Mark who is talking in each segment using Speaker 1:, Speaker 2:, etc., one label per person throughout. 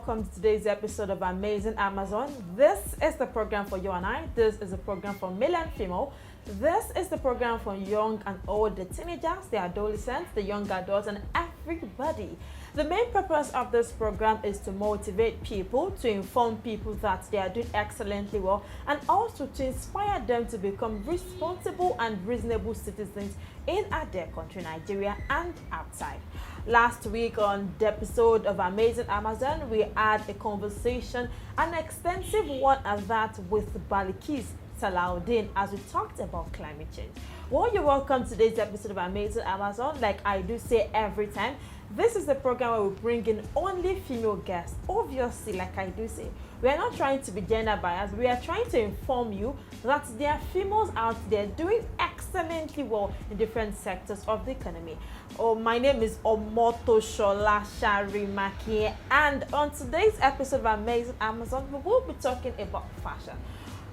Speaker 1: welcome to today's episode of Amazing Amazon. This is the program for you and I. This is a program for male and female. This is the program for young and old, the teenagers, the adolescents, the young adults, and everybody. The main purpose of this program is to motivate people, to inform people that they are doing excellently well, and also to inspire them to become responsible and reasonable citizens in their country, Nigeria, and outside. Last week on the episode of Amazing Amazon, we had a conversation, an extensive one at that, with Balikis Salaudin as we talked about climate change. Well, you're welcome to today's episode of Amazing Amazon. Like I do say every time, this is the program where we bring in only female guests. Obviously, like I do say, we are not trying to be gender biased. We are trying to inform you that there are females out there doing excellently well in different sectors of the economy. Oh, my name is Omotoshola Sarimakin, and on today's episode of Amazing Amazon, we will be talking about fashion.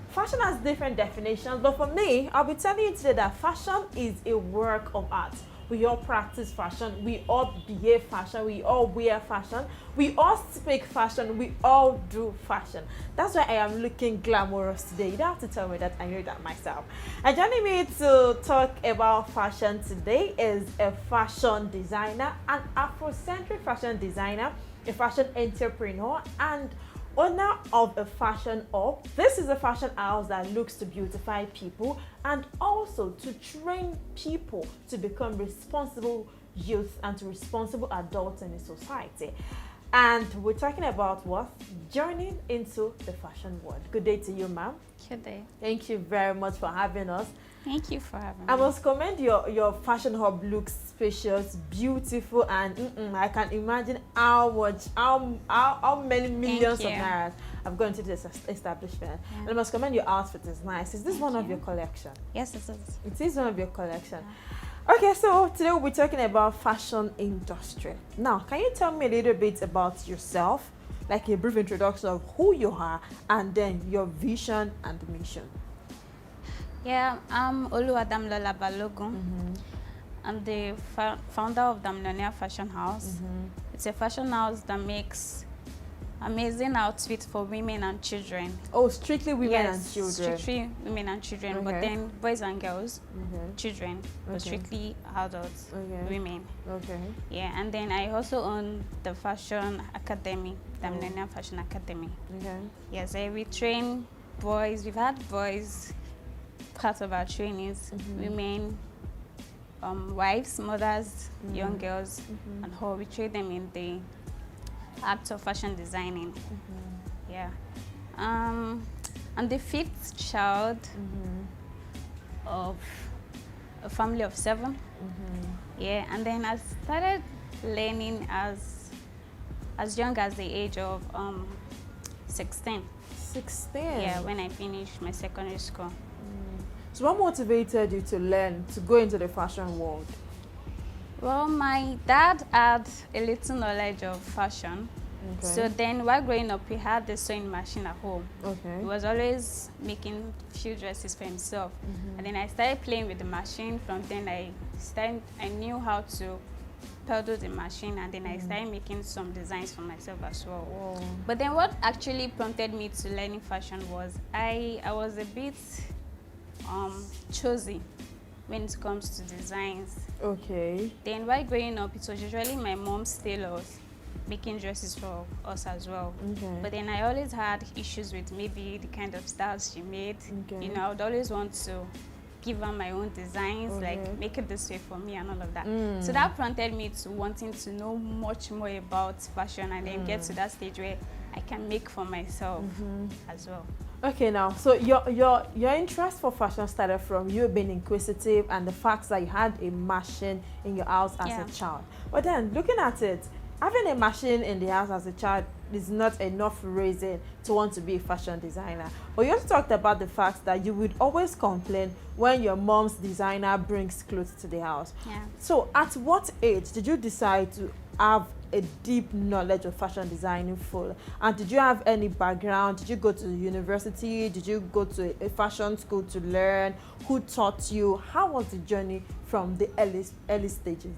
Speaker 1: Fashion has different definitions, but for me, I'll be telling you today that fashion is a work of art. We all practice fashion, we all behave fashion, we all wear fashion, we all speak fashion, we all do fashion. That's why I am looking glamorous today. You don't have to tell me that, I know that myself. And joining me to talk about fashion today is a fashion designer, an Afrocentric fashion designer, a fashion entrepreneur, and owner of a fashion hub. This is a fashion house that looks to beautify people and also to train people to become responsible youth and to responsible adults in the society. And we're talking about what? Journeying into the fashion world. Good day to you, ma'am.
Speaker 2: Good day.
Speaker 1: Thank you very much for having us.
Speaker 2: Thank you for having me.
Speaker 1: I must commend your fashion hub. Looks spacious, beautiful, and I can imagine how many millions of naira have gone into this establishment. Yeah. And I must commend your outfit is nice. Is this one of your collection?
Speaker 2: Yes, it is.
Speaker 1: It is one of your collection.
Speaker 2: Yeah.
Speaker 1: Okay, so today we'll be talking about fashion industry. Now, can you tell me a little bit about yourself, like a brief introduction of who you are, and then your vision and mission?
Speaker 2: Yeah, I'm Damilola Balogun. I'm the founder of Damilola Fashion House. It's a fashion house that makes amazing outfits for women and children.
Speaker 1: Oh, strictly women and children.
Speaker 2: Strictly women and children, but then boys and girls, children, but strictly adults, women.
Speaker 1: Okay.
Speaker 2: Yeah, and then I also own the Fashion Academy, Damilola Fashion Academy.
Speaker 1: Okay.
Speaker 2: Yes, we train boys. We've had boys part of our trainings, women, wives, mothers, young girls, and how we train them in the art of fashion designing. Yeah. I'm the fifth child of a family of 7. Yeah, and then I started learning as young as the age of 16.
Speaker 1: 16?
Speaker 2: Yeah, when I finished my secondary school.
Speaker 1: So what motivated you to learn, to go into the fashion world?
Speaker 2: Well, my dad had a little knowledge of fashion. Okay. So then while growing up, he had the sewing machine at home. Okay. He was always making few dresses for himself. And then I started playing with the machine. From then I knew how to pedal the machine, and then I started making some designs for myself as well. Whoa. But then what actually prompted me to learning fashion was I was a bit choosy when it comes to designs. Okay. Then while growing up, it was usually my mom's tailors making dresses for us as well. Okay. But then I always had issues with maybe the kind of styles she made. Okay. You know, I would always want to give her my own designs, like make it this way for me and all of that. So that prompted me to wanting to know much more about fashion and then get to that stage where I can make for myself as well.
Speaker 1: Okay, now, so your interest for fashion started from you being inquisitive and the fact that you had a machine in your house as a child. But then, looking at it, having a machine in the house as a child is not enough reason to want to be a fashion designer. But you also talked about the fact that you would always complain when your mom's designer brings clothes to the house. Yeah. So, at what age did you decide to have a deep knowledge of fashion designing full? And did you have any background? Did you go to university? Did you go to a fashion school to learn? Who taught you? How was the journey from the early stages?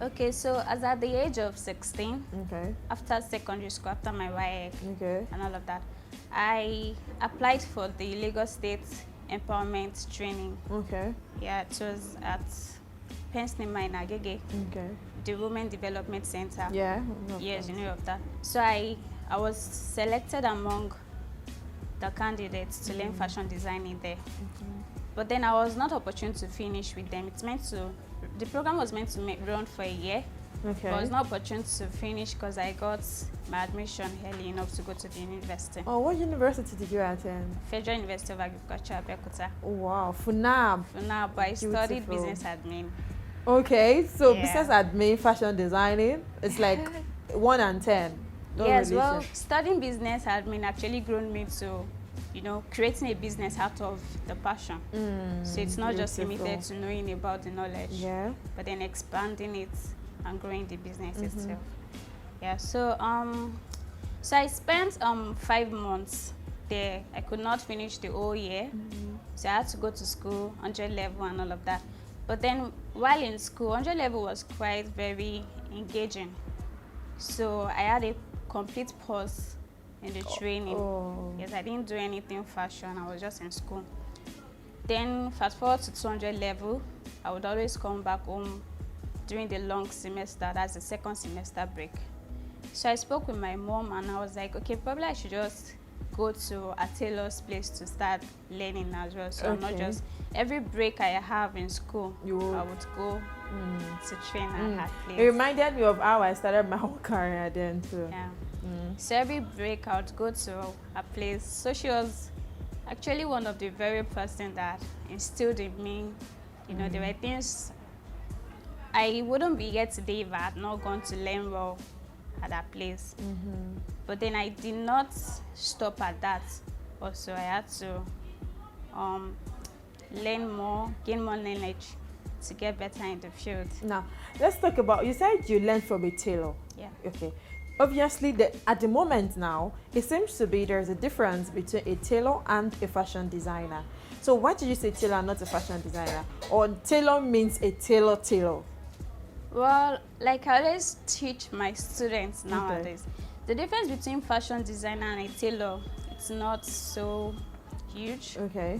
Speaker 2: Okay, so as at the age of 16,
Speaker 1: Okay.
Speaker 2: after secondary school, after my YX
Speaker 1: Okay.
Speaker 2: and all of that, I applied for the Lagos State Empowerment Training.
Speaker 1: Okay.
Speaker 2: Yeah, it was at Pensnima in Agege,
Speaker 1: Okay.
Speaker 2: the Women Development Center.
Speaker 1: Yeah.
Speaker 2: Yes, you know of that. So I was selected among the candidates to learn fashion designing there. But then I was not opportune to finish with them. The program was meant to run for a year.
Speaker 1: Okay.
Speaker 2: But I was not opportune to finish because I got my admission early enough to go to the university.
Speaker 1: Oh, what university did you attend?
Speaker 2: Federal University of Agriculture, Abeokuta.
Speaker 1: Oh, wow, FUNAB.
Speaker 2: For now, but I studied
Speaker 1: Beautiful.
Speaker 2: business admin.
Speaker 1: Okay, so
Speaker 2: Yeah.
Speaker 1: business admin, fashion designing, it's like 1 and 10. No
Speaker 2: Yes,
Speaker 1: relation.
Speaker 2: well, studying business admin actually grown me to, creating a business out of the passion. So it's not just
Speaker 1: Beautiful.
Speaker 2: limited to knowing about the knowledge,
Speaker 1: Yeah.
Speaker 2: but then expanding it and growing the business itself. Yeah, so I spent 5 months there. I could not finish the whole year, so I had to go to school, 100 level and all of that. But then while in school, 100 level was quite very engaging. So I had a complete pause in the training.
Speaker 1: Oh.
Speaker 2: Yes, I didn't do anything fashion. I was just in school. Then fast forward to 200 level, I would always come back home during the long semester, that's the second semester break. So I spoke with my mom and I was like, okay, probably I should just go to a tailor's place to start learning as well. So I'm not
Speaker 1: Okay.
Speaker 2: just, every break I have in school,
Speaker 1: You would-
Speaker 2: I would go to train at her place.
Speaker 1: It reminded me of how I started my whole career then too.
Speaker 2: Yeah. So every break I would go to a place. So she was actually one of the very person that instilled in me. There were things I wouldn't be here today if I had not gone to learn well at that place. But then I did not stop at that. Also, I had to learn more, gain more knowledge to get better in the field.
Speaker 1: Now, let's talk about, you said you learned from a tailor.
Speaker 2: Yeah.
Speaker 1: Okay. Obviously, at the moment now, it seems to be there's a difference between a tailor and a fashion designer. So why did you say tailor and not a fashion designer? Or tailor means a tailor?
Speaker 2: Well, like I always teach my students nowadays, the difference between fashion designer and a tailor, it's not so huge.
Speaker 1: Okay.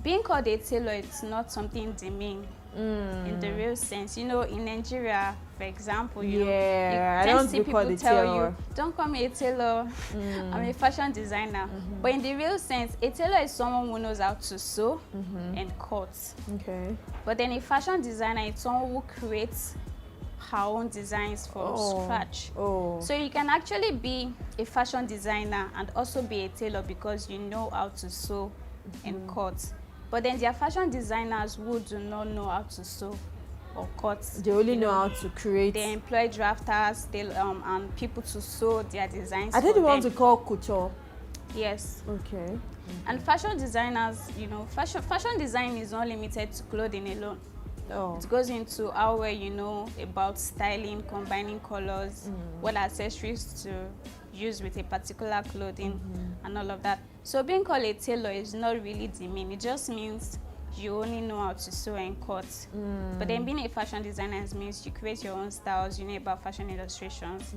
Speaker 2: Being called a tailor, it's not something demeaning in the real sense. In Nigeria, for example,
Speaker 1: Yeah,
Speaker 2: you
Speaker 1: I
Speaker 2: tend
Speaker 1: don't
Speaker 2: to see
Speaker 1: be
Speaker 2: people
Speaker 1: called a
Speaker 2: tell
Speaker 1: tailor.
Speaker 2: you, don't call me a tailor, I'm a fashion designer. But in the real sense, a tailor is someone who knows how to sew and cut.
Speaker 1: Okay.
Speaker 2: But then a fashion designer is someone who creates her own designs from scratch.
Speaker 1: Oh.
Speaker 2: So you can actually be a fashion designer and also be a tailor because you know how to sew and cut. But then there are fashion designers who do not know how to sew or cut.
Speaker 1: They only know how to create.
Speaker 2: They employ drafters and people to sew their designs.
Speaker 1: I think
Speaker 2: for
Speaker 1: you want
Speaker 2: them.
Speaker 1: to call couture.
Speaker 2: Yes.
Speaker 1: Okay.
Speaker 2: And fashion designers, fashion design is not limited to clothing alone.
Speaker 1: Oh.
Speaker 2: It goes into how well you know about styling, combining colors, what accessories to use with a particular clothing, and all of that. So being called a tailor is not really demeaning. It just means you only know how to sew and cut. But then being a fashion designer means you create your own styles, you know about fashion illustrations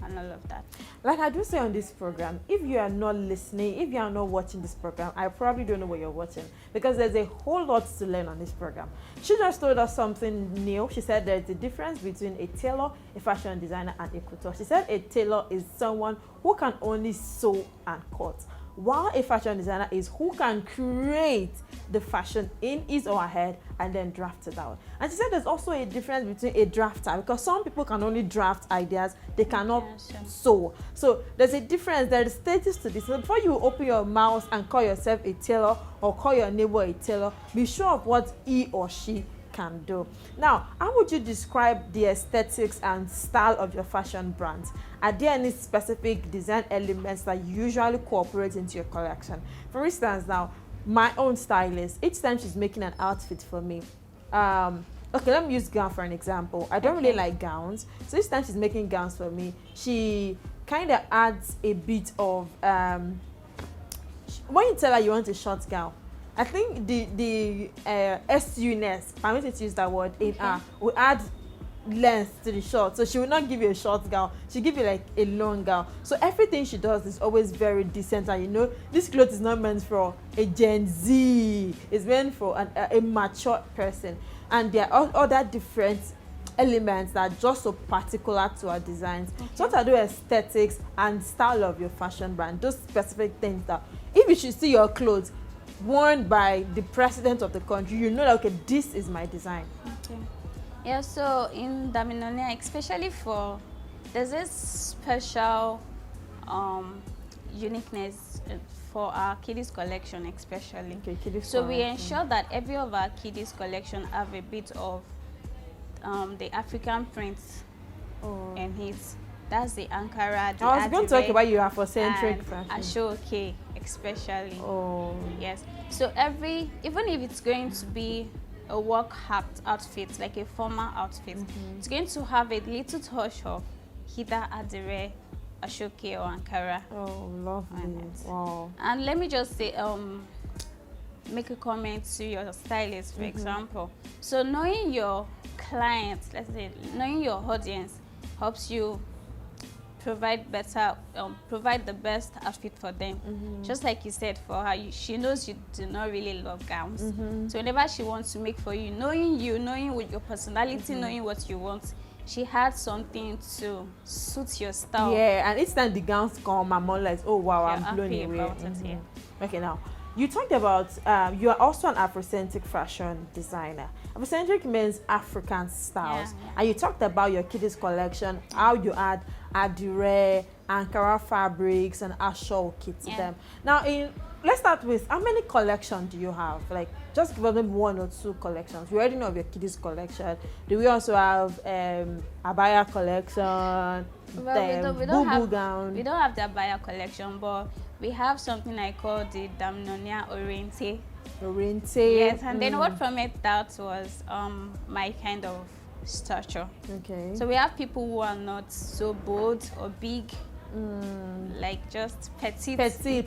Speaker 2: and all of that.
Speaker 1: Like I do say on this program, if you are not listening, if you are not watching this program, I probably don't know what you're watching because there's a whole lot to learn on this program. She just told us something new. She said there's a difference between a tailor, a fashion designer, and a couture. She said a tailor is someone who can only sew and cut, while a fashion designer is who can create the fashion in his or her head and then draft it out. And she said there's also a difference between a drafter because some people can only draft ideas, they cannot sew. So there's a difference, there's status to this. So before you open your mouth and call yourself a tailor or call your neighbor a tailor, be sure of what he or she can do. Now, how would you describe the aesthetics and style of your fashion brands? Are there any specific design elements that you usually cooperate into your collection? For instance, now, my own stylist, each time she's making an outfit for me, okay, let me use gown for an example. I don't really like gowns, so each time she's making gowns for me, she kind of adds a bit of when you tell her you want a short gown, I think the SU-ness, permit me to use that word, in her will add length to the short. So she will not give you a short gown. She'll give you like a long gown. So everything she does is always very decent. And you know, this cloth is not meant for a Gen Z. It's meant for a mature person. And there are other different elements that are just so particular to our designs. Okay. So what I do aesthetics and style of your fashion brand, those specific things that if you should see your clothes worn by the president of the country, you know that, okay, this is my design.
Speaker 2: Okay. Yeah, so in Damilola, especially there's this special uniqueness for our kiddies collection especially. Okay, kiddies so collection. We ensure that every of our kiddies collection have a bit of the African prints in it. That's the Ankara.
Speaker 1: I was going to talk about your Afrocentric fashion.
Speaker 2: Ashoke especially.
Speaker 1: Oh.
Speaker 2: Yes. So even if it's going to be a work outfit, like a formal outfit, it's going to have a little touch of either Adire, Ashoke or Ankara.
Speaker 1: Oh, lovely. Wow.
Speaker 2: And let me just say, make a comment to your stylist, for example. So knowing your clients, let's say, knowing your audience helps you provide the best outfit for them. Just like you said, for her, she knows you do not really love gowns. So whenever she wants to make for you, knowing with your personality, knowing what you want, she had something to suit your style.
Speaker 1: Yeah, and each time the gowns come, I'm all like, oh wow, I'm blown away. Okay, now you talked about you are also an Afrocentric fashion designer. Afrocentric means African styles, and you talked about your kiddies collection, how you add Adire, Ankara fabrics, and Ashoke to them. Now, let's start with how many collections do you have? Like, just give them 1 or 2 collections. We already know of your kiddies collection. Do we also have Abaya collection?
Speaker 2: Well, we don't have the Abaya collection, but we have something I call the Damilola Oriente. Yes, and then what prompted that was my kind of stature. Okay. So we have people who are not so bold or big, like just petite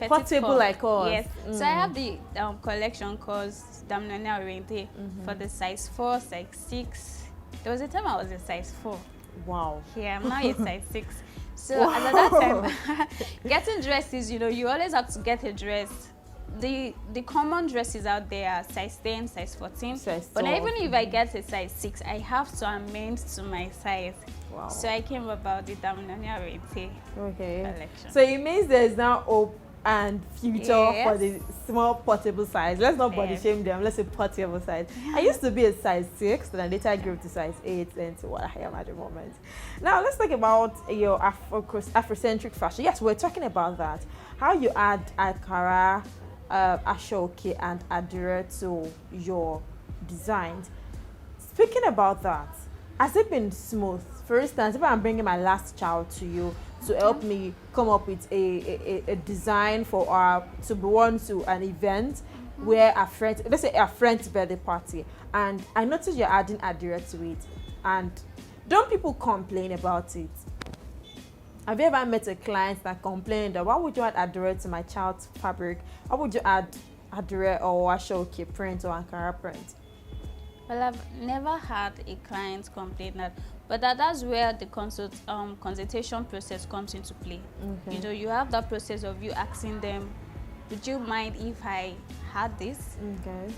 Speaker 1: portable like us.
Speaker 2: Yes. So I have the collection called Damilola Oriente for the size 4, size 6. There was a time I was a size 4.
Speaker 1: Wow.
Speaker 2: Yeah, I'm now a size 6. So at that time, getting dresses, you always have to get a dress. The common dresses out there are size 10, size 14. But even if I get a size 6, I have to amend to my size. Wow. So I came about the Damilola Oriente collection.
Speaker 1: So it means there's now hope and future for the small portable size. Let's not body shame them. Let's say portable size. I used to be a size 6, then later I grew to size 8 and to what I am at the moment. Now let's talk about your Afrocentric fashion. Yes, we're talking about that. How you add Ankara, Ashoke, and Adire to your designs. Speaking about that, has it been smooth? For instance, if I'm bringing my last child to you to help me come up with a design for to be worn to an event where let's say a friend's birthday party, and I noticed you're adding Adire to it, and don't people complain about it? Have you ever met a client that complained that why would you add Adire to my child's fabric? Why would you add Adire or Ashoke print or Ankara print?
Speaker 2: Well, I've never had a client complain that, but that's where the consultation process comes into play. Okay. You have that process of you asking them, would you mind if I had this? Okay.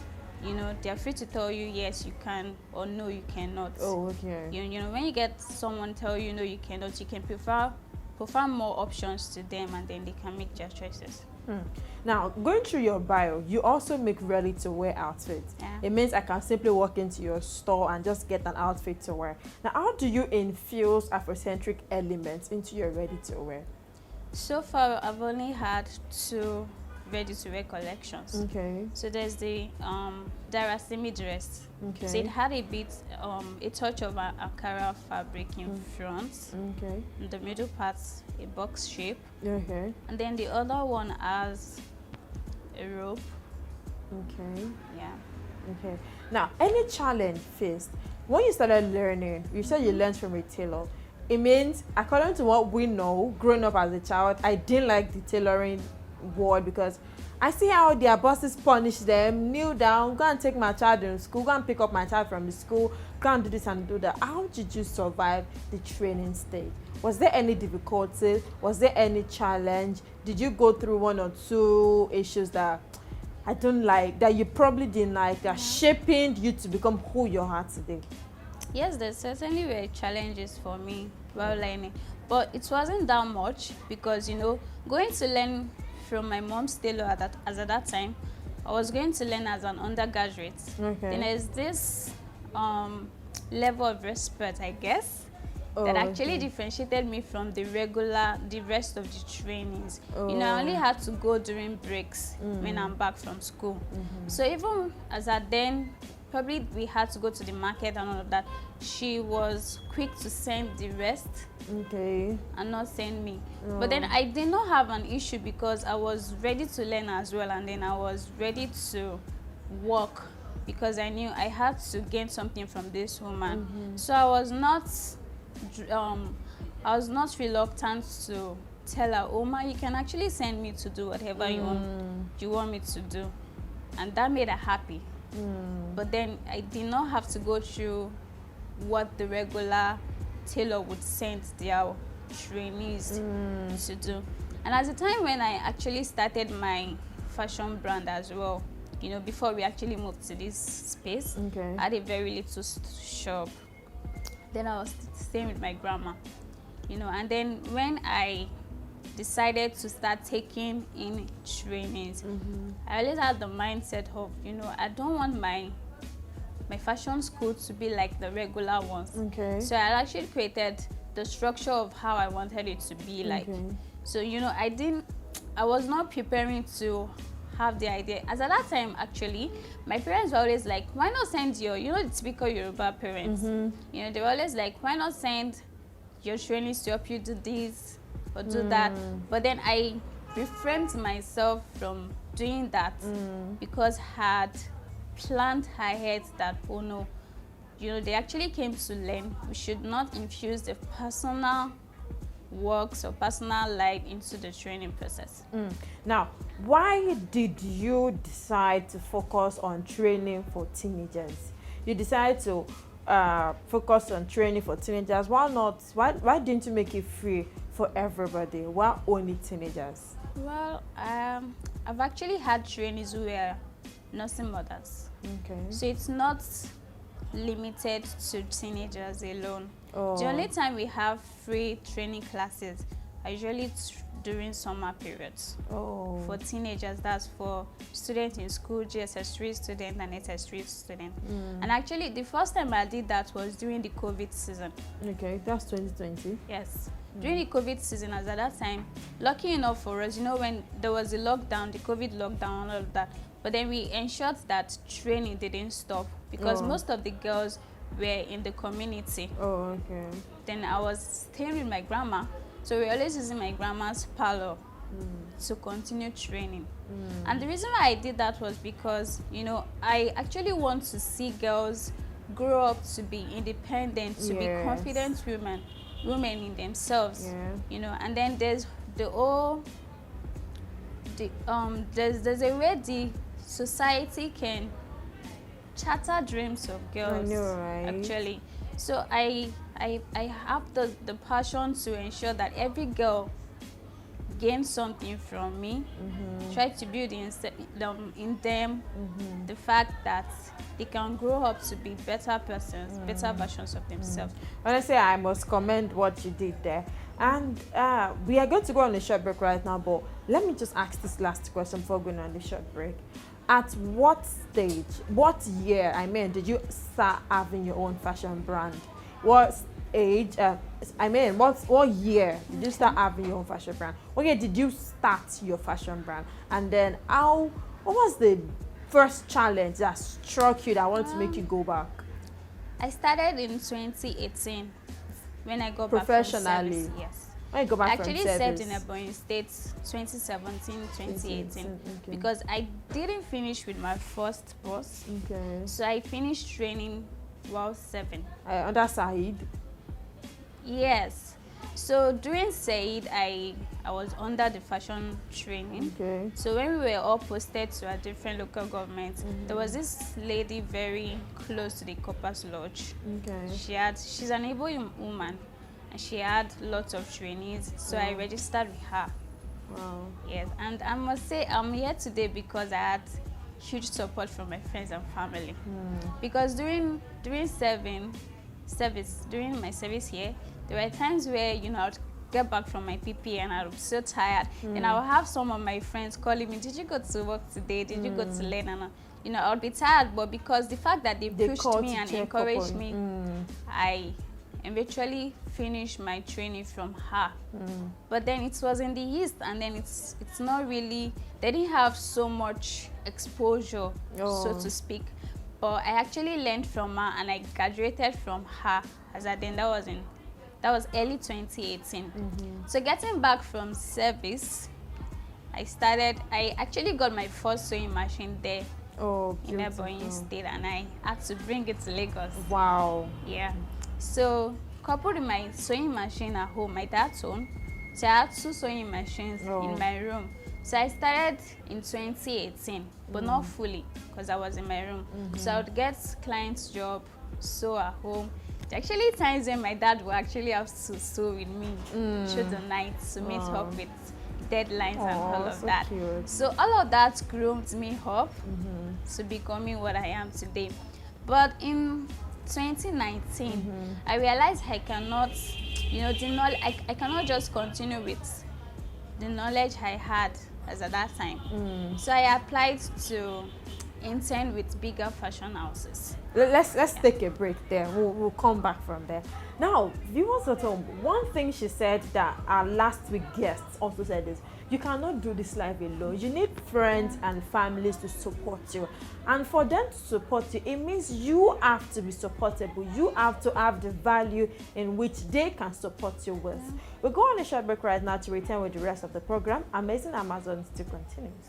Speaker 2: They're free to tell you yes you can or no you cannot.
Speaker 1: Oh, okay.
Speaker 2: When you get someone tell you no you cannot, you can prefer more options to them, and then they can make their choices.
Speaker 1: Now, going through your bio, you also make ready-to-wear outfits. Yeah. It means I can simply walk into your store and just get an outfit to wear. Now, how do you infuse Afrocentric elements into your ready-to-wear?
Speaker 2: So far, I've only had 2 ready-to-wear collections.
Speaker 1: Okay.
Speaker 2: So there's the Darasimi dress. Okay. So it had a touch of Ankara fabric in front. Okay. In the middle part, a box shape. Okay. And then the other one has a rope.
Speaker 1: Okay.
Speaker 2: Yeah.
Speaker 1: Okay. Now, any challenge faced when you started learning? You said you learned from a tailor. It means, according to what we know, growing up as a child, I didn't like the tailoring word because I see how their bosses punish them, kneel down, go and take my child in school, go and pick up my child from the school, go and do this and do that. How did you survive the training stage? Was there any difficulty? Was there any challenge? Did you go through one or two issues that I don't like, that you probably didn't like, that shaping you to become who you are today?
Speaker 2: Yes, there certainly were challenges for me while learning, but it wasn't that much because, you know, going to learn from my mom's tailor at that time, I was going to learn as an undergraduate.
Speaker 1: Okay.
Speaker 2: Then there's this level of respect, I guess, that actually differentiated me from the rest of the trainings. You know, I only had to go during breaks when I'm back from school. So even as at then, probably we had to go to the market and all of that, she was quick to send the rest and not send me. But then I did not have an issue because I was ready to learn as well, and then I was ready to work because I knew I had to gain something from this woman. So I was not reluctant to tell her, "Oh ma, you can actually send me to do whatever you want me to do," and that made her happy. But then I did not have to go through what the regular tailor would send their trainees to do. And at the time when I actually started my fashion brand as well, you know, before we actually moved to this space, I had a very little shop. Then I was staying with my grandma, you know, and then when I decided to start taking in trainings, I always had the mindset of, you know, I don't want my fashion school to be like the regular ones. So I actually created the structure of how I wanted it to be like. So, you know, I was not preparing to have the idea. As at that time, actually, my parents were always like, why not send your, you know, the typical Yoruba parents, you know, they were always like, why not send your trainings to help you do this or do that. But then I refrained myself from doing that because I had planned ahead that, oh no, you know, they actually came to learn. We should not infuse the personal works or personal life into the training process.
Speaker 1: Now, why did you decide to focus on training for teenagers? You decided to focus on training for teenagers. Why not? Why didn't you make it free for everybody? Why only teenagers?
Speaker 2: Well, I've actually had trainees who were nursing mothers. So it's not limited to teenagers alone. The only time we have free training classes are usually during summer periods. For teenagers, that's for students in school, GSS3 student and SS3 student. And actually, the first time I did that was during the COVID season.
Speaker 1: That's 2020.
Speaker 2: Yes. During the COVID season, as at that time, lucky enough for us, you know, when there was a lockdown, the COVID lockdown and all of that, but then we ensured that training didn't stop because most of the girls were in the community. Then I was staying with my grandma, so we were always using my grandma's parlor to continue training. And the reason why I did that was because, you know, I actually want to see girls grow up to be independent, to be confident women in themselves, you know. And then there's there's a way the society can chatter dreams of girls.
Speaker 1: I know, right?
Speaker 2: Actually, so I have the passion to ensure that every girl gains something from me. Try to build in them the fact that they can grow up to be better persons, better versions of themselves.
Speaker 1: Honestly, I must commend what you did there. And we are going to go on a short break right now, but let me just ask this last question before going on the short break. At what stage, what year, did you start having your own fashion brand? What age, what year did you start having your own fashion brand? What year did you start your fashion brand? And then what was the first challenge that struck you that wanted to make you go back?
Speaker 2: I started in 2018 when I got back from
Speaker 1: professionally.
Speaker 2: service. Yes.
Speaker 1: When you go back
Speaker 2: I
Speaker 1: from
Speaker 2: actually
Speaker 1: service.
Speaker 2: served in Ebonyi State 2017, 2018 because I didn't finish with my first boss. So I finished training while serving.
Speaker 1: Under Said.
Speaker 2: Yes. So during Said, I was under the fashion training.
Speaker 1: Okay.
Speaker 2: So when we were all posted to a different local government, there was this lady very close to the Corpus Lodge.
Speaker 1: Okay.
Speaker 2: She's an able woman, and she had lots of trainees. So I registered with her.
Speaker 1: Wow.
Speaker 2: Yes, and I must say I'm here today because I had huge support from my friends and family. Because during during my service here, there were times where I would get back from my PP and I was so tired, and I would have some of my friends calling me, "Did you go to work today? Did you go to learn?" And I would be tired, but because the fact that they pushed me and encouraged me, I eventually finished my training from her. But then it was in the East, and then it's not really, they didn't have so much exposure, so to speak. But I actually learned from her, and I graduated from her as I then that was early 2018. So getting back from service, I actually got my first sewing machine there in Ebonyi State, and I had to bring it to Lagos.
Speaker 1: Wow.
Speaker 2: Yeah. So coupled with my sewing machine at home, my dad's home, so I had 2 sewing machines in my room. So I started in 2018, but not fully because I was in my room. So I would get clients' job, sew at home. There actually times when my dad would actually have to sew with me through the night to meet up with deadlines and all of that.
Speaker 1: Cute.
Speaker 2: So all of that groomed me up to becoming what I am today. But in 2019, I realized I cannot, I cannot just continue with the knowledge I had as at that time. So I applied to intern with bigger fashion houses.
Speaker 1: Let's take a break there. We'll come back from there. Now, viewers at home, one thing she said that our last week guests also said is, you cannot do this life alone. You need friends and families to support you. And for them to support you, it means you have to be supportable. You have to have the value in which they can support you with. We'll go on a short break right now to return with the rest of the program. Amazing Amazon still continues.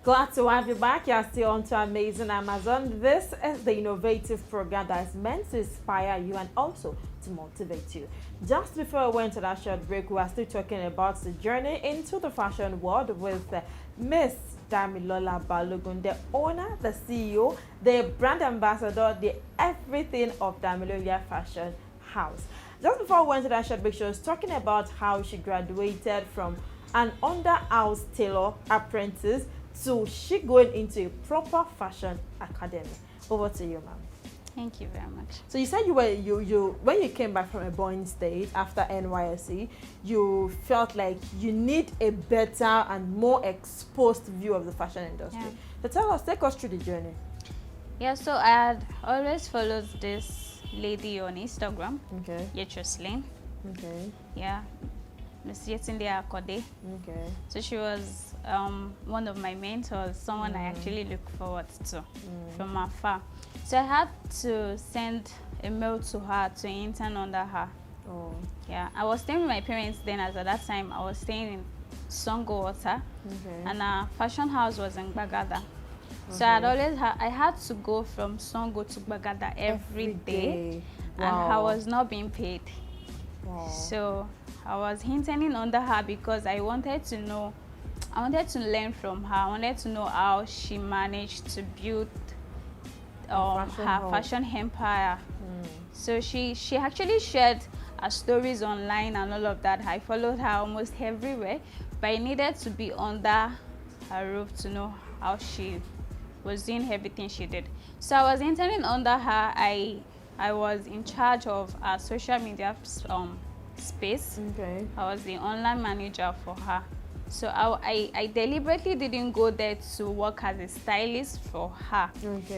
Speaker 1: Glad to have you back. You're still on to Amazing Amazon. This is the innovative program that is meant to inspire you and also to motivate you. Just before we went to that short break, we were still talking about the journey into the fashion world with Miss Damilola Balogun, the owner, the CEO, the brand ambassador, the everything of Damilola Fashion House. Just before we went to that short break, she was talking about how she graduated from an under-house tailor apprentice to she going into a proper fashion academy. Over to you, ma'am.
Speaker 2: Thank you very much.
Speaker 1: So you said when you came back from a Ebonyi State after NYSC, you felt like you need a better and more exposed view of the fashion industry. So take us through the journey.
Speaker 2: Yeah, so I had always followed this lady on Instagram.
Speaker 1: Okay.
Speaker 2: Yetroslin.
Speaker 1: Okay.
Speaker 2: Yeah. Miss Yetunde Akode.
Speaker 1: Okay.
Speaker 2: So she was one of my mentors, someone I actually look forward to from afar. So I had to send a mail to her to intern under her.
Speaker 1: Oh.
Speaker 2: Yeah, I was staying with my parents then. As at that time, I was staying in Songo Water, and our fashion house was in Bagada. So I had to go from Songo to Bagada every day.
Speaker 1: Wow.
Speaker 2: And I was not being paid.
Speaker 1: Wow.
Speaker 2: So I was interning under her because I wanted to learn from her. I wanted to know how she managed to build her fashion empire. So she actually shared her stories online and all of that. I followed her almost everywhere, but I needed to be under her roof to know how she was doing everything she did. So I was interning under her. I was in charge of our social media space. Okay. I was the online manager for her. So I deliberately didn't go there to work as a stylist for her,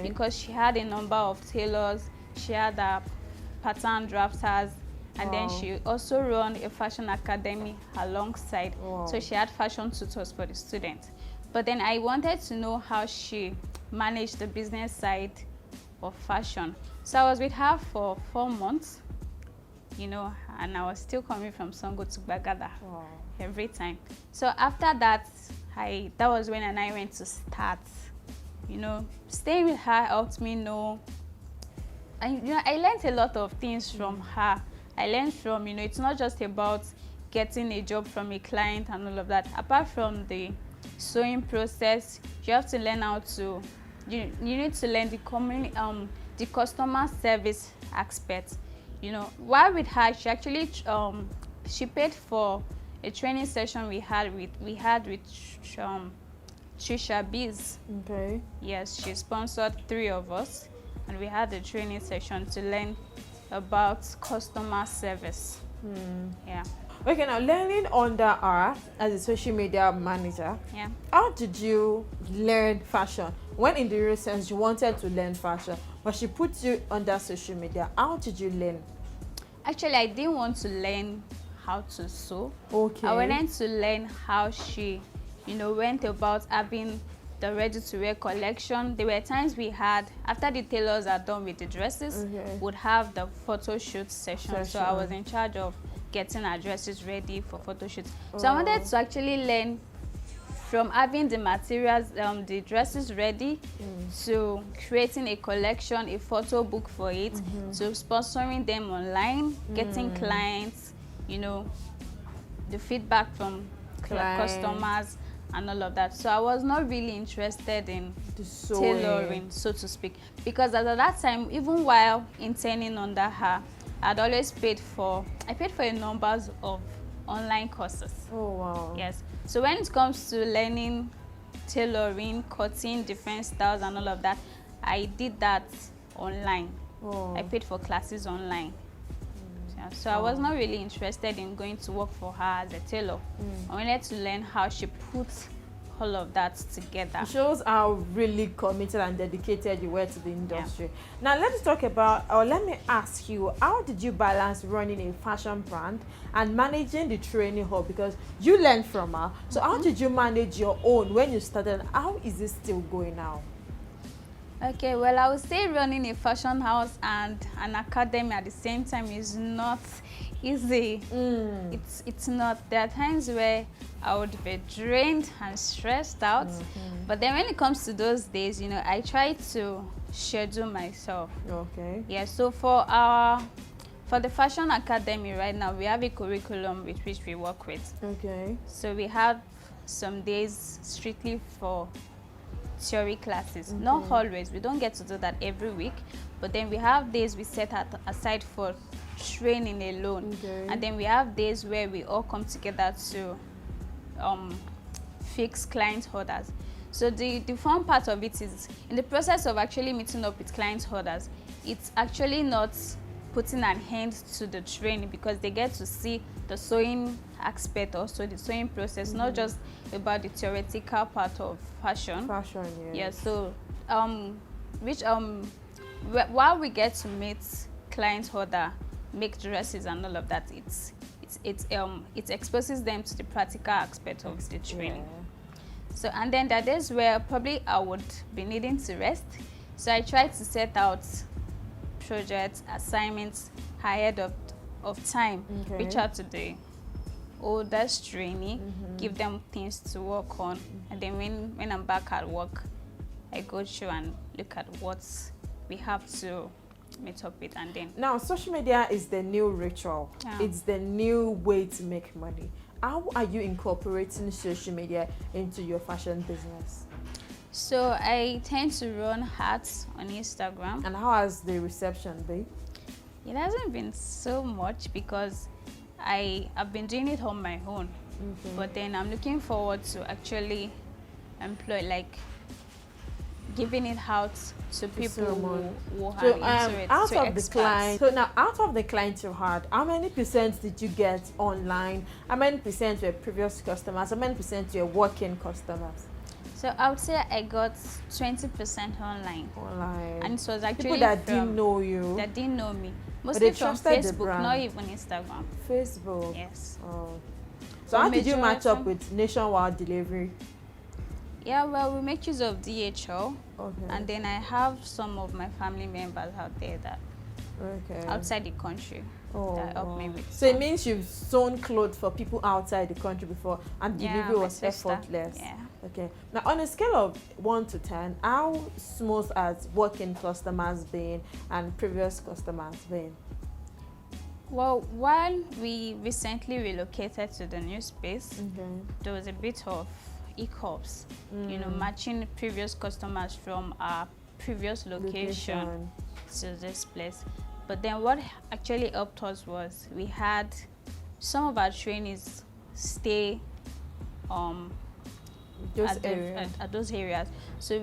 Speaker 2: because she had a number of tailors, she had pattern drafters, and then she also ran a fashion academy alongside. So she had fashion tutors for the students. But then I wanted to know how she managed the business side of fashion. So I was with her for 4 months, and I was still coming from Songo to Bagada every time. So after that, that was when I went to start You know, staying with her helped me know. And you know, I learned a lot of things from her. I learned from, you know, it's not just about getting a job from a client and all of that. Apart from the sewing process, you have to learn how to, you need to learn the customer service aspect. You know, while with her, she actually she paid for a training session we had with Trisha Biz.
Speaker 1: Okay.
Speaker 2: Yes, she sponsored 3 of us, and we had a training session to learn about customer service. Yeah.
Speaker 1: Okay, now learning under her as a social media manager,
Speaker 2: Yeah.
Speaker 1: how did you learn fashion? When in the real sense you wanted to learn fashion, but she put you under social media, how did you learn?
Speaker 2: Actually, I didn't want to learn how to sew.
Speaker 1: Okay.
Speaker 2: I wanted to learn how she, you know, went about having the ready-to-wear collection. There were times we had, after the tailors are done with the dresses, would have the photo shoot session. So I was in charge of getting our dresses ready for photo shoots. So I wanted to actually learn from having the materials, the dresses ready, to creating a collection, a photo book for it, to sponsoring them online, getting clients, you know, the feedback from customers and all of that. So I was not really interested in tailoring, so to speak, because at that time, even while interning under her, I'd always paid for a number of online courses.
Speaker 1: Oh wow.
Speaker 2: Yes. So when it comes to learning tailoring, cutting different styles and all of that, I did that online. I paid for classes online. Yeah, so I was not really interested in going to work for her as a tailor. I wanted to learn how she puts all of that together.
Speaker 1: It shows how really committed and dedicated you were to the industry. Now let's talk about, or let me ask you, how did you balance running a fashion brand and managing the training hub? Because you learned from her. So how did you manage your own when you started? How is it still going now?
Speaker 2: Okay, well, I would say running a fashion house and an academy at the same time is not easy. It's not. There are times where I would be drained and stressed out, but then when it comes to those days, you know, I try to schedule myself.
Speaker 1: Okay.
Speaker 2: Yeah. So for the fashion academy right now, we have a curriculum with which we work with.
Speaker 1: Okay.
Speaker 2: So we have some days strictly for theory classes. Not always, we don't get to do that every week, but then we have days we set aside for training alone, and then we have days where we all come together to fix client orders. So the fun part of it is, in the process of actually meeting up with client orders, it's actually not putting an end to the training, because they get to see the sewing aspect, also the sewing process, not just about the theoretical part of fashion. Yeah. So while we get to meet clients order, make dresses and all of that, it exposes them to the practical aspect of the training. So, and then there are days where probably I would be needing to rest, so I try to set out projects, assignments ahead of time. Reach out to the oldest trainee, give them things to work on, and then when I'm back at work, I go through and look at what we have to meet up with. And then
Speaker 1: now social media is the new ritual. It's the new way to make money. How are you incorporating social media into your fashion business?
Speaker 2: So I tend to run ads on Instagram.
Speaker 1: And how has the reception been?
Speaker 2: It hasn't been so much, because I've been doing it on my own. But then I'm looking forward to actually employ, like, giving it out to people who are into it.
Speaker 1: Out of the client, so now out of the clients you had, how many percent did you get online? How many percent were previous customers? How many percent were working customers?
Speaker 2: So I would say I got 20% online. And it was actually
Speaker 1: people that didn't know you.
Speaker 2: That didn't know me. Mostly from Facebook, not even Instagram.
Speaker 1: Facebook.
Speaker 2: Yes.
Speaker 1: Oh. So how did you match up with nationwide delivery?
Speaker 2: Yeah, well, we make use of DHL. And then I have some of my family members out there that outside the country that help me with.
Speaker 1: So it means you've sewn clothes for people outside the country before, and delivery was effortless.
Speaker 2: Yeah.
Speaker 1: Okay. Now, on a scale of 1 to 10, how smooth has working customers been and previous customers been?
Speaker 2: Well, while we recently relocated to the new space, there was a bit of hiccups, matching previous customers from our previous location to this place. But then what actually helped us was we had some of our trainees stay at those areas. So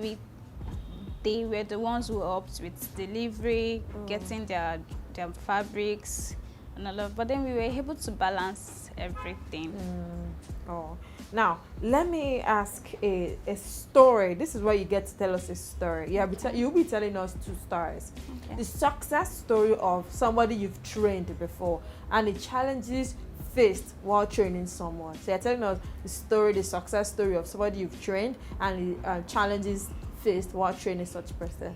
Speaker 2: they were the ones who helped with delivery, getting their fabrics and all of. But then we were able to balance everything.
Speaker 1: Now let me ask a story. This is where you get to tell us a story. You'll be telling us 2 stories. Okay. The success story of somebody you've trained before and the challenges faced while training someone. So you're telling us the success story of somebody you've trained and the challenges faced while training such person.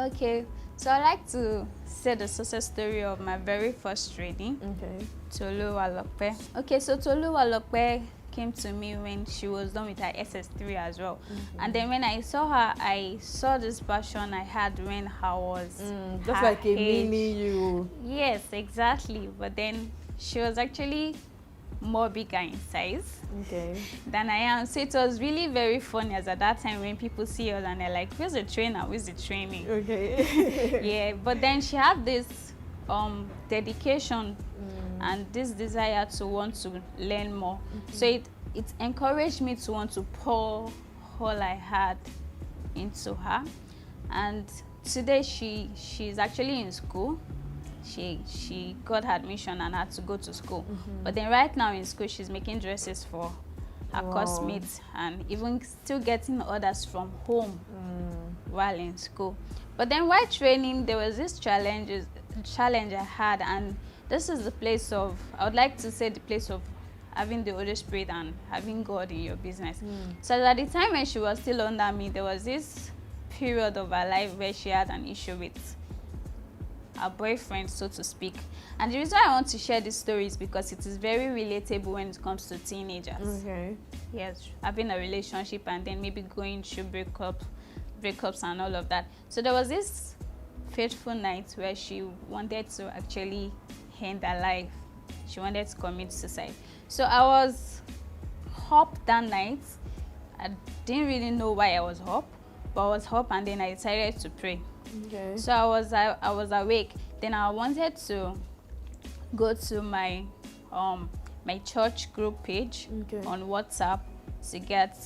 Speaker 2: Okay, so I like to say the success story of my very first training.
Speaker 1: Okay.
Speaker 2: Toluwa Lope. Okay, so Toluwa Lope came to me when she was done with her SS3 as well. And then when I saw her, I saw this passion I had when I was
Speaker 1: just like a mini you.
Speaker 2: Yes, exactly. But then she was actually more bigger in size than I am. So it was really very funny as at that time when people see us and they're like, where's the trainer? Where's the training?
Speaker 1: Okay.
Speaker 2: Yeah, but then she had this dedication and this desire to want to learn more. So it encouraged me to want to pour all I had into her. And today she's actually in school. She got her admission and had to go to school. But then right now in school, she's making dresses for her classmates and even still getting orders from home while in school. But then while training, there was this challenge I had, and this is the place of, I would like to say the place of having the Holy Spirit and having God in your business. So at the time when she was still under me, there was this period of her life where she had an issue with her boyfriend, so to speak. And the reason I want to share this story is because it is very relatable when it comes to teenagers.
Speaker 1: Okay.
Speaker 2: Yes, having a relationship and then maybe going through breakups and all of that. So there was this fateful night where she wanted to actually end her life. She wanted to commit suicide. So I was up that night. I didn't really know why I was up, but I was up and then I decided to pray.
Speaker 1: Okay.
Speaker 2: So I was awake. Then I wanted to go to my my church group page on WhatsApp to get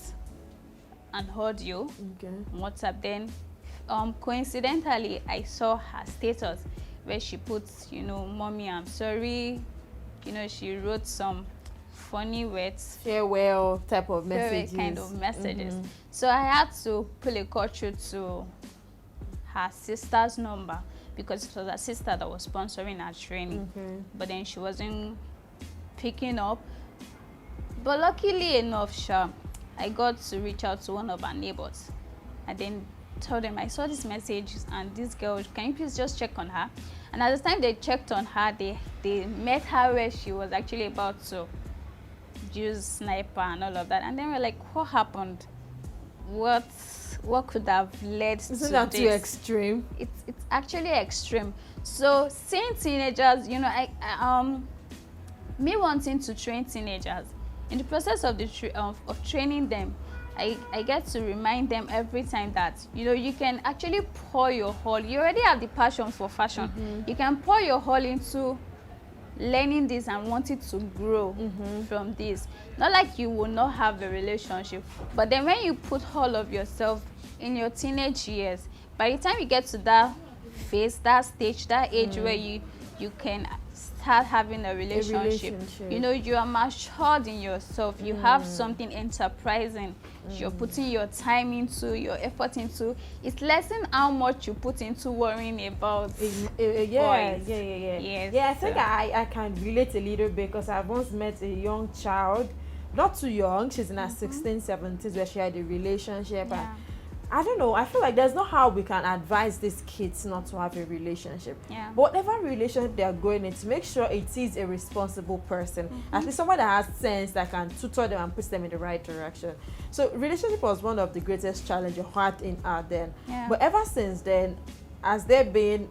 Speaker 2: an audio on WhatsApp. Then coincidentally I saw her status where she puts, mommy, I'm sorry. She wrote some funny words,
Speaker 1: farewell type of messages,
Speaker 2: kind of messages. So I had to pull a call through to her sister's number because it was her sister that was sponsoring her training. But then she wasn't picking up. But luckily enough, I got to reach out to one of our neighbors. I then told them I saw this message and this girl, can you please just check on her? And at the time they checked on her, they met her where she was actually about to use sniper and all of that. And then we're like, what happened? What could have led to this?
Speaker 1: Isn't that too extreme?
Speaker 2: It's actually extreme. So seeing teenagers, me wanting to train teenagers, in the process of training them, I get to remind them every time that you can actually pour your whole. You already have the passion for fashion. You can pour your whole into learning this and wanting to grow from this. Not like you will not have a relationship, but then when you put all of yourself in your teenage years, by the time you get to that phase, that stage, that age where you can start having a relationship. You are matured in yourself. You have something enterprising. You're putting your time into, your effort into. It's lessing how much you put into worrying about boys. Yes.
Speaker 1: I think I can relate a little bit because I once met a young child, not too young, she's in her 16, 17, where she had a relationship. I don't know. I feel like there's not how we can advise these kids not to have a relationship.
Speaker 2: Yeah.
Speaker 1: But whatever relationship they are going into, make sure it is a responsible person. At least someone that has sense that can tutor them and push them in the right direction. So relationship was one of the greatest challenges you had in our then.
Speaker 2: Yeah.
Speaker 1: But ever since then, has there been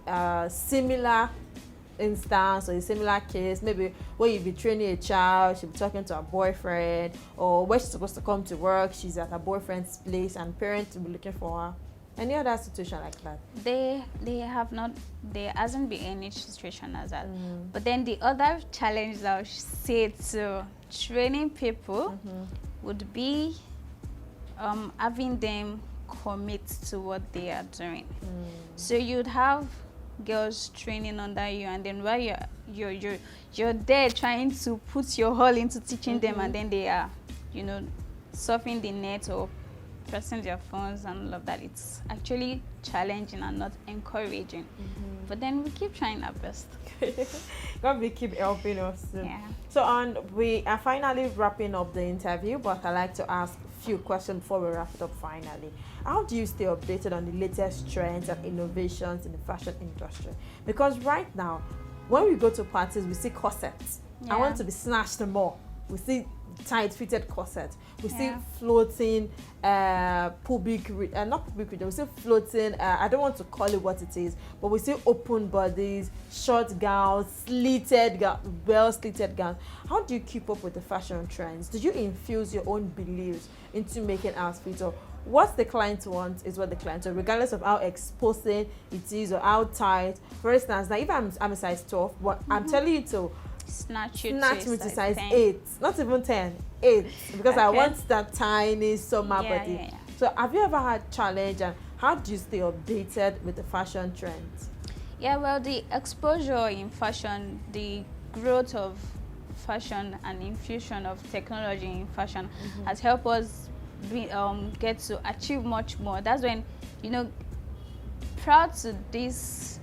Speaker 1: similar instance or a similar case, maybe where you be training a child, she'll be talking to her boyfriend, or where she's supposed to come to work, she's at her boyfriend's place and parents will be looking for her? Any other situation like that?
Speaker 2: They have not, there hasn't been any situation as that. But then the other challenge that I would say to training people would be having them commit to what they are doing. So you'd have girls training under you, and then while you're there trying to put your all into teaching them, and then they are, you know, surfing the net or pressing their phones and all of that. It's actually challenging and not encouraging. But then we keep trying our best.
Speaker 1: God will keep helping us.
Speaker 2: Yeah.
Speaker 1: So we are finally wrapping up the interview, but I like to ask a few questions before we wrap it up finally. How do you stay updated on the latest trends and innovations in the fashion industry? Because right now, when we go to parties, we see corsets. I want to be snatched more. We see tight-fitted corsets. We see floating pubic, not pubic region. We see floating. I don't want to call it what it is, but we see open bodies, short gowns, slitted gowns, well-slitted gowns. How do you keep up with the fashion trends? Do you infuse your own beliefs into making outfits, or what the client wants is what the client wants, regardless of how exposing it is or how tight? For instance, now if I'm a size 12, but I'm telling you to
Speaker 2: snatch
Speaker 1: me to size 8, not even 10, 8, because I want that tiny summer body. So have you ever had challenge, and how do you stay updated with the fashion trends?
Speaker 2: Yeah, well, the exposure in fashion, the growth of fashion and infusion of technology in fashion has helped us get to achieve much more. That's when, you know, prior to this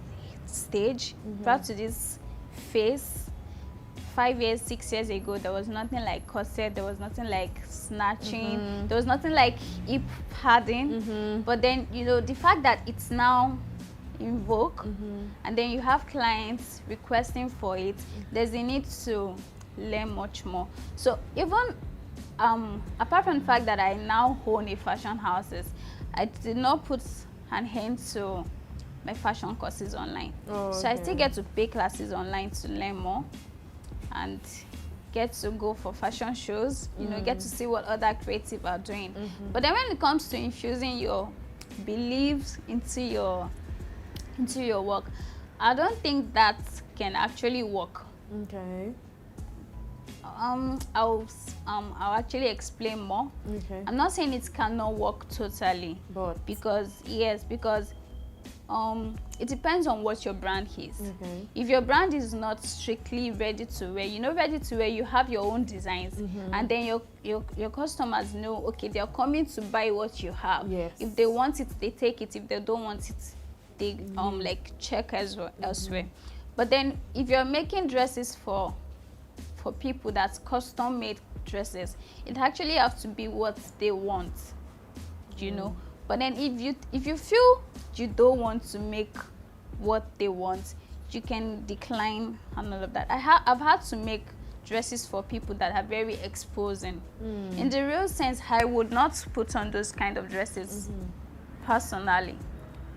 Speaker 2: stage, prior to this phase, 5 years, 6 years ago, there was nothing like corset, there was nothing like snatching, there was nothing like hip padding. But then, you know, the fact that it's now in vogue, and then you have clients requesting for it, there's a need to learn much more. So even apart from the fact that I now own a fashion houses, I did not put an end to my fashion courses online. So I still get to pay classes online to learn more and get to go for fashion shows, you know, get to see what other creative are doing. But then when it comes to infusing your beliefs into your work, I don't think that can actually work.
Speaker 1: Okay.
Speaker 2: I'll actually explain more.
Speaker 1: Okay.
Speaker 2: I'm not saying it cannot work totally,
Speaker 1: But
Speaker 2: because it depends on what your brand is.
Speaker 1: okay.
Speaker 2: If your brand is not strictly ready to wear, you know, ready to wear, you have your own designs, and then your customers know, okay, they're coming to buy what you have.
Speaker 1: Yes.
Speaker 2: If they want it, they take it. If they don't want it, they like check elsewhere. But then if you're making dresses for people that's custom made dresses, it actually have to be what they want, you know. But then if you feel you don't want to make what they want, you can decline and all of that. I've had to make dresses for people that are very exposing. In the real sense, I would not put on those kind of dresses personally,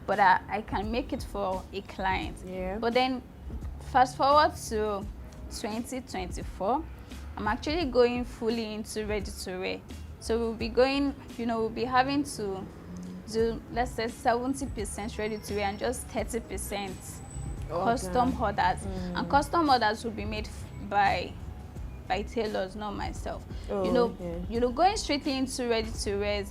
Speaker 2: but I can make it for a client. But then fast forward to 2024, I'm actually going fully into ready to wear. So we'll be going, you know, we'll be having to do, let's say, 70% ready to wear and just 30% custom orders. And custom orders will be made by tailors, not myself. You know, going straight into ready to wear,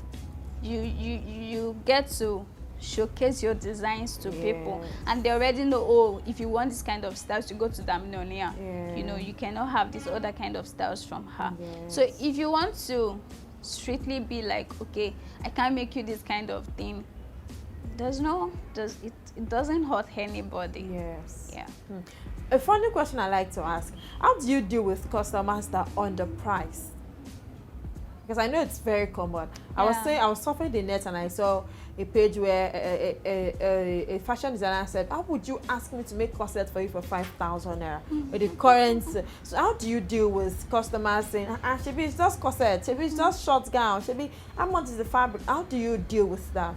Speaker 2: you get to showcase your designs to people, and they already know, oh, if you want this kind of styles, you go to Damilola. You know, you cannot have this other kind of styles from her. So if you want to strictly be like, okay, I can't make you this kind of thing, it doesn't hurt anybody.
Speaker 1: A funny question I like to ask: how do you deal with customers that are underpriced? Because I know it's very common. I was surfing the net and I saw a page where a fashion designer said, how would you ask me to make corset for you for 5,000 naira with the current? So how do you deal with customers saying, Shebi, it's just corset, Shebi, it's just short gown, Shebi, how much is the fabric? How do you deal with that?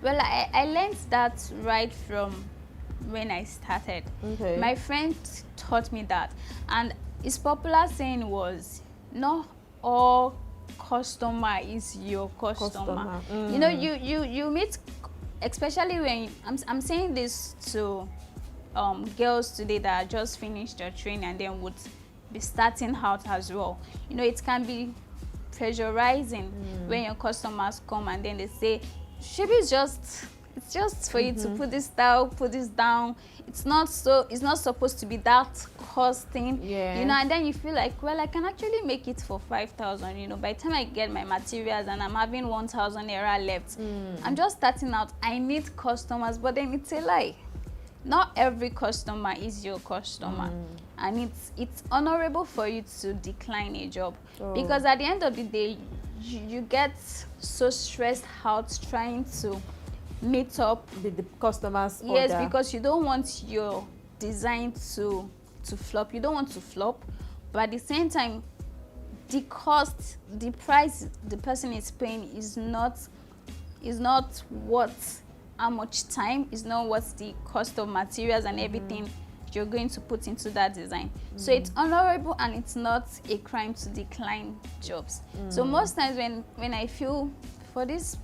Speaker 2: Well, I learned that right from when I started.
Speaker 1: Okay.
Speaker 2: My friend taught me that, and his popular saying was, not all customer is your customer. You know, you meet, especially when I'm saying this to girls today that just finished their training and then would be starting out as well. You know, it can be pressurizing when your customers come and then they say, Shebi, it's just for you to put this down, put this down. It's not supposed to be that costing.
Speaker 1: Yeah.
Speaker 2: You know, and then you feel like, well, I can actually make it for 5,000. You know, by the time I get my materials and I'm having 1,000 naira left, I'm just starting out. I need customers, but then it's a lie. Not every customer is your customer, and it's honorable for you to decline a job, because at the end of the day, you get so stressed out trying to meet up
Speaker 1: the customer's
Speaker 2: yes
Speaker 1: order.
Speaker 2: Because you don't want your design to flop. You don't want to flop, but at the same time, the cost, the price the person is paying is not what, how much time, is not what's the cost of materials and everything you're going to put into that design. So it's honorable and it's not a crime to decline jobs. So most times when I feel for this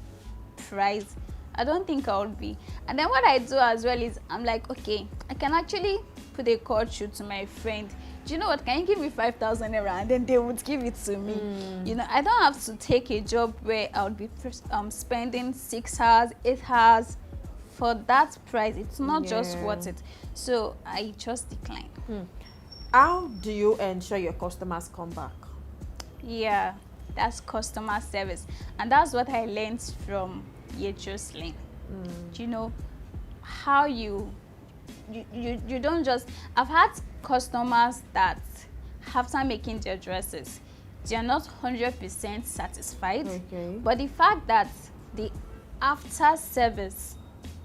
Speaker 2: price, I don't think I would be. And then what I do as well is I'm like, okay, I can actually put a call through to my friend. Do you know what? Can you give me 5,000 naira? And then they would give it to me. You know, I don't have to take a job where I would be spending 6 hours, 8 hours for that price. It's not just worth it. So I just decline.
Speaker 1: How do you ensure your customers come back?
Speaker 2: Yeah, that's customer service, and that's what I learned from Sling. You know how you don't just. I've had customers that after making their dresses, they are not 100% satisfied. But the fact that the after service,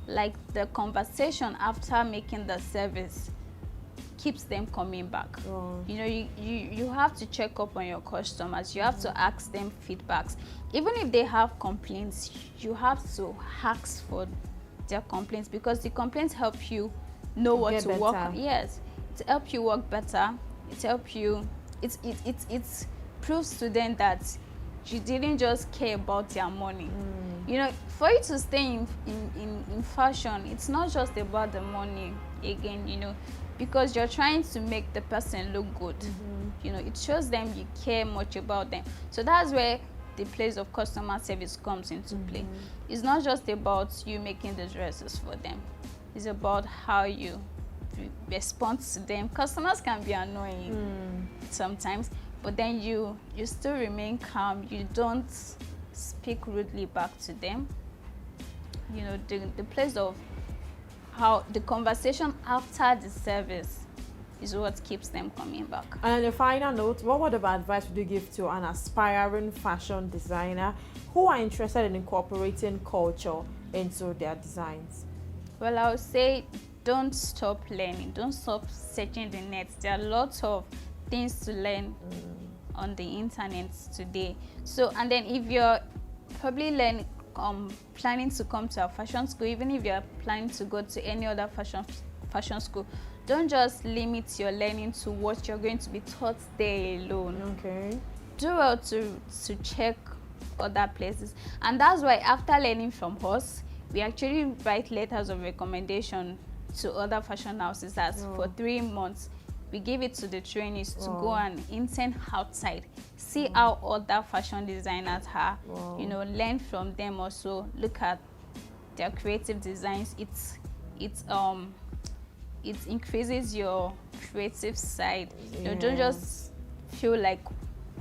Speaker 2: like the conversation after making the service, keeps them coming back. You know, you have to check up on your customers. You have to ask them feedbacks. Even if they have complaints, you have to ask for their complaints, because the complaints help you know what to work on. Yes, it helps you work better. It helps you. It proves to them that you didn't just care about their money. You know, for you to stay in fashion, it's not just about the money again, you know, because you're trying to make the person look good. You know, it shows them you care much about them. So that's where the place of customer service comes into play. It's not just about you making the dresses for them. It's about how you respond to them. Customers can be annoying sometimes, but then you still remain calm. You don't speak rudely back to them. You know, the place of how the conversation after the service is what keeps them coming back.
Speaker 1: And on a final note, what word of advice would you give to an aspiring fashion designer who are interested in incorporating culture into their designs?
Speaker 2: Well, I would say don't stop learning. Don't stop searching the net. There are lots of things to learn on the internet today. So, and then if you're probably planning to come to a fashion school, even if you're planning to go to any other fashion school, don't just limit your learning to what you're going to be taught there alone.
Speaker 1: Okay.
Speaker 2: Do well to check other places. And that's why after learning from us, we actually write letters of recommendation to other fashion houses that for 3 months, we give it to the trainees to go and intern outside, see how other fashion designers are, you know, learn from them also, look at their creative designs. It increases your creative side. You know, don't just feel like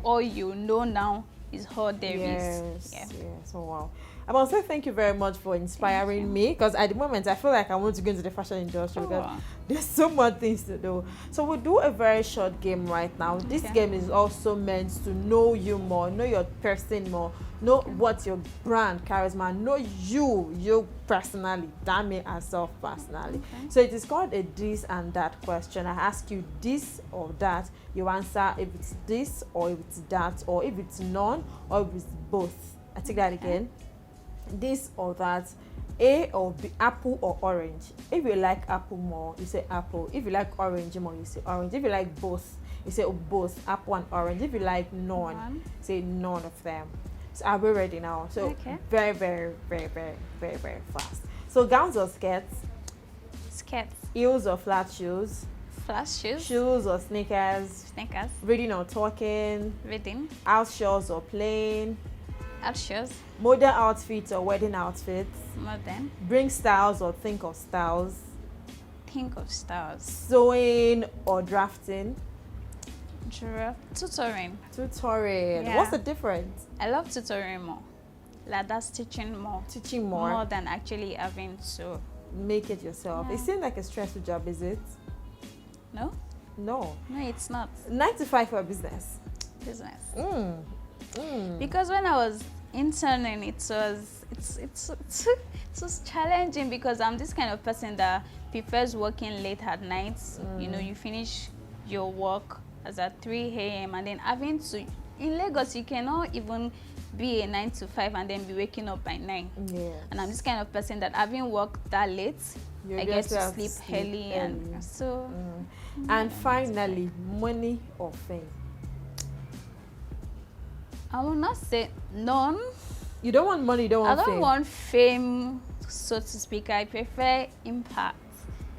Speaker 2: all you know now is all there is.
Speaker 1: Yes. Oh, wow. I must say thank you very much for inspiring me, because at the moment I feel like I want to go into the fashion industry because there's so much things to do. So we'll do a very short game right now. This game is also meant to know you more, know your person more, know what your brand charisma, know you personally, Dami herself personally. So it is called a this and that question. I ask you this or that, you answer if it's this or if it's that, or if it's none or if it's both. I take that again. This or that, A or B, apple or orange. If you like apple more, you say apple. If you like orange more, you say orange. If you like both, you say both, apple and orange. If you like none, say none of them. So are we ready now? So very, very, very, very, very, very fast. So gowns or skirts?
Speaker 2: Skirts.
Speaker 1: Heels or flat shoes?
Speaker 2: Flat shoes.
Speaker 1: Shoes or sneakers?
Speaker 2: Sneakers.
Speaker 1: Reading or talking?
Speaker 2: Reading.
Speaker 1: House chores or plain?
Speaker 2: House shoes.
Speaker 1: Modern outfits or wedding outfits?
Speaker 2: Modern.
Speaker 1: Bring styles or think of styles?
Speaker 2: Think of styles.
Speaker 1: Sewing or drafting?
Speaker 2: Tutoring.
Speaker 1: Tutoring.
Speaker 2: Yeah.
Speaker 1: What's the difference?
Speaker 2: I love tutoring more. Like that's teaching more.
Speaker 1: Teaching more?
Speaker 2: More than actually having to
Speaker 1: make it yourself.
Speaker 2: Yeah.
Speaker 1: It seems like a stressful job, is it?
Speaker 2: No?
Speaker 1: No.
Speaker 2: No, it's not.
Speaker 1: 9 to 5 for a business.
Speaker 2: Business.
Speaker 1: Because
Speaker 2: when I was interning, it was challenging because I'm this kind of person that prefers working late at night. You know, you finish your work as at 3 a.m. and then having to, in Lagos, you cannot even be a 9 to 5 and then be waking up by 9.
Speaker 1: Yeah.
Speaker 2: And I'm this kind of person that having worked that late, I get to sleep early. And so.
Speaker 1: And finally, money or fame?
Speaker 2: I will not say none.
Speaker 1: You don't want money, you don't want fame?
Speaker 2: I don't want fame, so to speak. I prefer impact.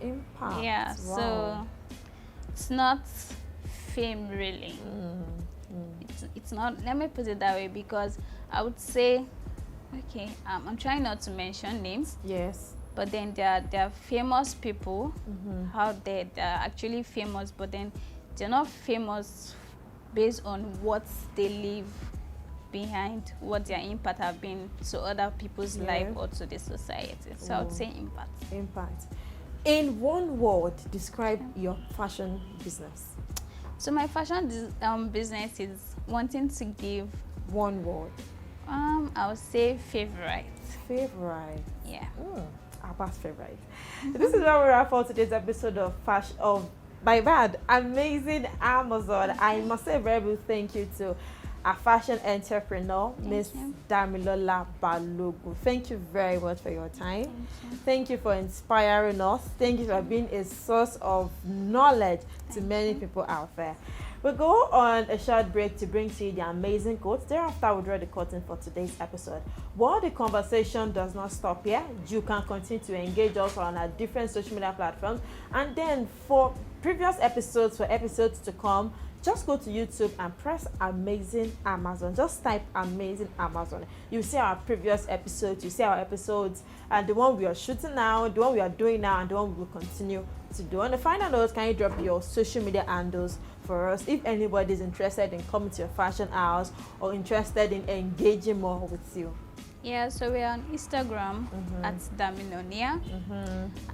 Speaker 1: Impact?
Speaker 2: Yeah,
Speaker 1: wow.
Speaker 2: So it's not fame really. It's not, let me put it that way, because I would say, okay, I'm trying not to mention names.
Speaker 1: Yes.
Speaker 2: But then there are famous people out there that are actually famous, but then they're not famous based on what they leave behind, what their impact have been to other people's life or to the society. So I would say impact. Impact.
Speaker 1: In one word, describe your fashion business.
Speaker 2: So my fashion business is wanting to give one word. I would say favorite.
Speaker 1: Favorite.
Speaker 2: Yeah.
Speaker 1: Abba's favorite. This is where we wrap for today's episode of Fashion of my bad amazing Amazon. I must say a very big thank you to a fashion entrepreneur, Miss Damilola Balogun. Thank you very much for your time. Thank you for inspiring us. Thank you for being a source of knowledge to many people out there. We'll go on a short break to bring to you the amazing quotes. Thereafter, we'll draw the curtain for today's episode. While the conversation does not stop here, you can continue to engage us on our different social media platforms. And then for previous episodes, for episodes to come, just go to YouTube and press Amazing Amazon. Just type Amazing Amazon. You see our previous episodes, you see our episodes, and the one we are shooting now, the one we are doing now, and the one we will continue to do. On the final note, can you drop your social media handles for us if anybody is interested in coming to your fashion house or interested in engaging more with you?
Speaker 2: Yeah, so we're on Instagram at Damilola,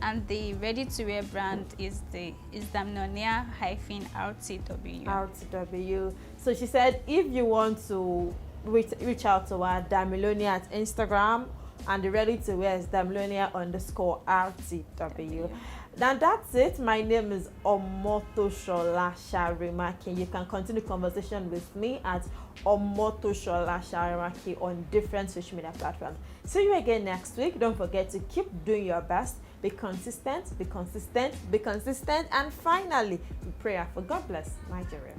Speaker 2: and the ready-to-wear brand is Damilola-RTW.
Speaker 1: RTW. So she said, if you want to reach out to her, Damilola at Instagram, and the ready-to-wear is Damilola_RTW. Now that's it. My name is Omotoshola Sarimakin. You can continue conversation with me at Omotoshola Sarimakin on different social media platforms. See you again next week. Don't forget to keep doing your best. Be consistent, be consistent, be consistent, and finally, we pray for God bless Nigeria.